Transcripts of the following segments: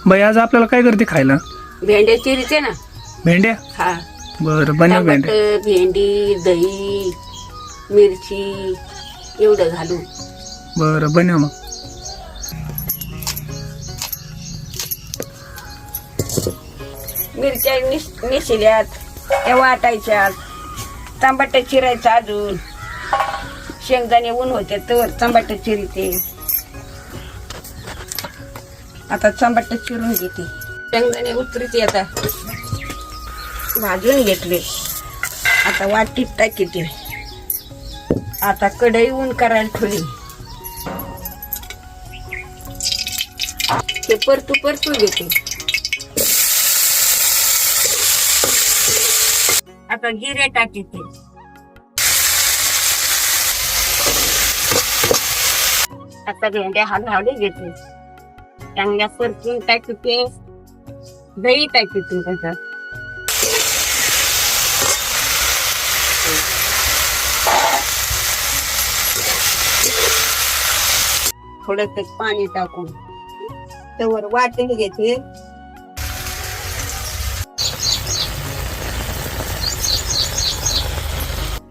बाई आज आपल्याला काय करते खायला? भेंड्या चिरीचे ना. भेंड्या? हा. बरं बनव भेंड्या. टमाटर, भेंडी, दही, मिरची एवढं घालून. बरं बनव मग. मिरच्या निशिल्यात त्या वाटायच्यात. टमाटर चिरायचं अजून. शेंगदाणे ऊन होते तर टमाटर चिरते. आता टमाटर चिरून घेते. शेंगदाणे उतरते. आता भाजून घेतले. आता वाटीत टाकीते. आता कढई ऊन करायला ठेवली. ते परतू घेते. आता जिरे टाकीते. आता भेंड्या हलवले घेते. चांगल्या परतून टाकीते. दही टाकीते त्याच्यात. थोडस पाणी टाकून त्यावर वाटून घेते.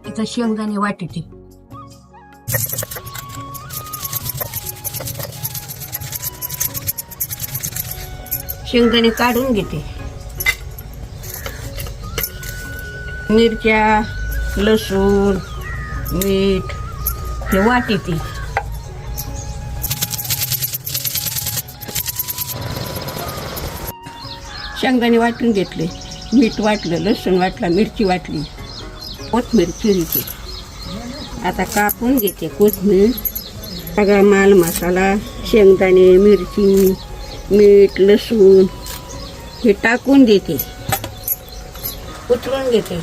इथं शेंगदाणे वाटते. शेंगदाणे काढून घेते. मिरच्या, लसूण, मीठ हे वाटते. शेंगदाणे वाटून घेतले. मीठ वाटलं, लसूण वाटलं, मिरची वाटली. कोथिंबीर चिरते. आता कापून घेते कोथिंबीर. सगळा माल मसाला, शेंगदाणे, मिरची, मीठ, लसूण हे टाकून देते. उतरून घेते.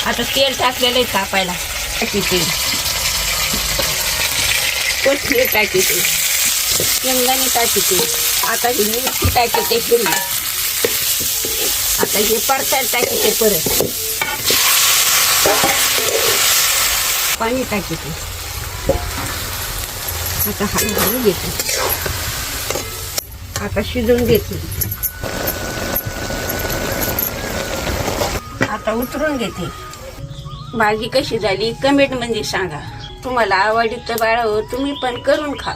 आता तेल टाकलेलं कापायला टाकीते. कोथिंबीर टाकीते. शेंगदाणे टाकीते. आता ही मिरची टाकीते हिरवी. आता हे परतायला टाकीते परत. पाणी टाकीते. आता हलवून घेते. आता शिजवून घेते. आता उतरून घेते. भाजी कशी झाली कमेंट मध्ये सांगा. तुम्हाला आवडली तर बाळा तुम्ही पण करून खा.